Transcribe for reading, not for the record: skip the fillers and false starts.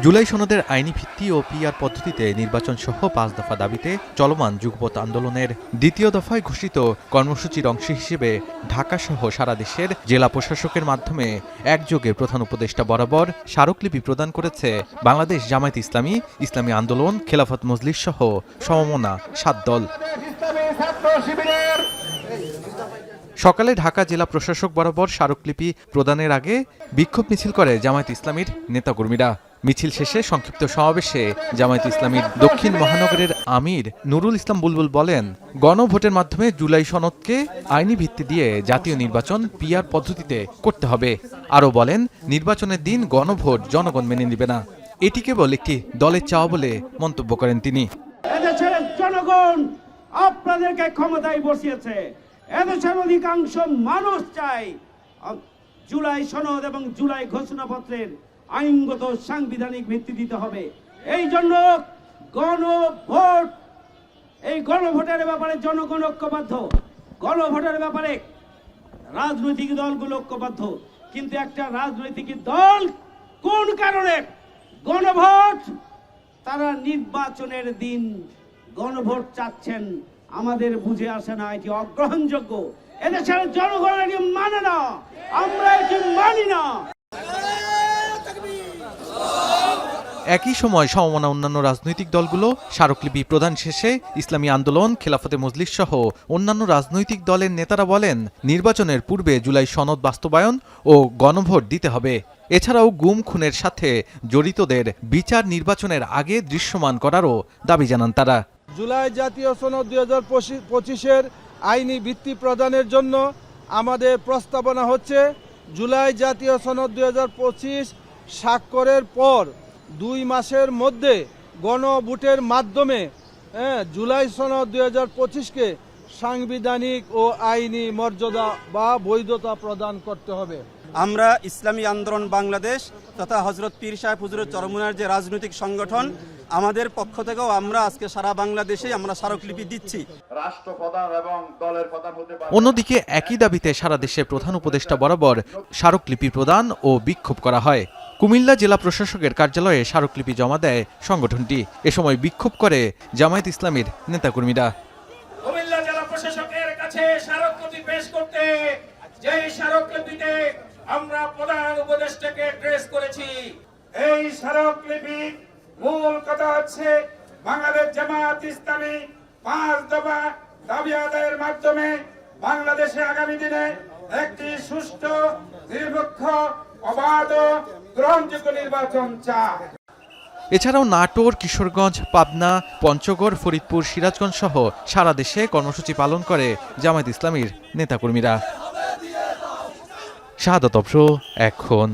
জুলাই সনদের আইনি ভিত্তি ও পিআর পদ্ধতিতে নির্বাচন সহ ৫ দফা দাবিতে চলমান যুগপৎ আন্দোলনের দ্বিতীয় দফায় ঘোষিত কর্মসূচির অংশ হিসেবে ঢাকা সহ সারা দেশের জেলা প্রশাসকের মাধ্যমে একযোগে প্রধান উপদেষ্টা বরাবর স্মারকলিপি প্রদান করেছে বাংলাদেশ জামায়াত ইসলামী, ইসলামী আন্দোলন, খেলাফত মজলিস সহ সমমনা ৭ দল। সকালে ঢাকা জেলা প্রশাসক বরাবর স্মারকলিপি প্রদানের আগে বিক্ষোভ মিছিল করে জামায়াত ইসলামীর নেতাকর্মীরা। মিছিল শেষে সংক্ষিপ্ত সমাবেশে জামায়াত ইসলামীর দক্ষিণ মহানগরের আমির নুরুল ইসলাম বুলবুল বলেন, গণভোটের মাধ্যমে জুলাই সনদকে আইনি ভিত্তি দিয়ে জাতীয় নির্বাচন পিআর পদ্ধতিতে করতে হবে। আরও বলেন, নির্বাচনের দিন গণভোট জনগণ মেনে নেবে না, এটি কেবল একটি দলের চাওয়া বলে মন্তব্য করেন তিনি। এদেশের জনগণ আপনাদেরকে ক্ষমতায় বসিয়েছে, এদেশের অধিকাংশ মানুষ চায় জুলাই সনদ এবং জুলাই ঘোষণাপত্রের আইনগত সাংবিধানিক ভিত্তি দিতে হবে। এই জন্য গণভোট, এই গণভোটের ব্যাপারে জনগণ ঐক্যবদ্ধ, গণভোটের ব্যাপারে রাজনৈতিক দলগুলো ঐক্যবদ্ধ। কিন্তু একটা রাজনৈতিক দল কোন কারণে গণভোট, তারা নির্বাচনের দিন গণভোট চাচ্ছেন, আমাদের বুঝে আসে না। এটি অগ্রহণযোগ্য, এদেশের জনগণ এটি মানে না, আমরা এটি মানি না। একই সময় সমমনা অন্যান্য রাজনৈতিক দলগুলো স্মারকলিপি প্রদান শেষে ইসলামী আন্দোলন, খেলাফতে মজলিস সহ অন্যান্য রাজনৈতিক দলের নেতারা বলেন, নির্বাচনের পূর্বে জুলাই সনদ বাস্তবায়ন ও গণভোট দিতে হবে। এছাড়াও গুম খুনের সাথে জড়িতদের বিচার নির্বাচনের আগে দৃশ্যমান করারও দাবি জানান তারা। জুলাই জাতীয় সনদ ২০২৫-এর আইনি ভিত্তি প্রদানের জন্য আমাদের প্রস্তাবনা হচ্ছে, জুলাই জাতীয় সনদ ২০২৫ স্বাক্ষরের পর ২ মাসের মধ্যে গণভোটের মাধ্যমে জুলাই সনদ ২০২৫কে সাংবিধানিক ও আইনি মর্যাদা বা বৈধতা প্রদান করতে হবে। আমরা ইসলামী আন্দোলন বাংলাদেশ তথা হযরত পীর সাহেব হুজুরের চরমুনার যে রাজনৈতিক সংগঠন, আমাদের পক্ষ থেকেও আমরা আজকে সারা বাংলাদেশে আমরা স্মারকলিপি দিচ্ছি। রাষ্ট্রপ্রধান এবং দলের প্রধান হতে পারে। অন্যদিকে একই দাবিতে সারা দেশে প্রধান উপদেষ্টা বরাবর স্মারকলিপি প্রদান ও বিক্ষোভ করা হয়। কুমিল্লা জেলা প্রশাসকের কার্যালয়ে স্মারকলিপি জমা দেয় সংগঠনটি। এ সময় বিক্ষোভ করে জামায়াত ইসলামীর নেতাকর্মীরা। কুমিল্লা জেলা প্রশাসকের কাছে স্মারকলিপি পেশ করতে, যেই স্মারকলিপিতে আমরা প্রধান উপদেষ্টাকে অ্যাড্রেস করেছি। এই স্মারকলিপি মূল কথা হচ্ছে, বাংলাদেশ জামায়াত ইসলামী ৫ দফা দাবি আদায়ের মাধ্যমে বাংলাদেশে আগামী দিনে একটি সুষ্ঠু, নিরপেক্ষ, অবাধ, গ্রহণযোগ্য নির্বাচন চায়। এছাড়াও নাটোর, কিশোরগঞ্জ, পাবনা, পঞ্চগড়, ফরিদপুর, সিরাজগঞ্জ সহ সারা দেশে কর্মসূচি পালন করে জামায়াত ইসলামীর নেতাকর্মীরা। শাহাদাত অফরো, এখন।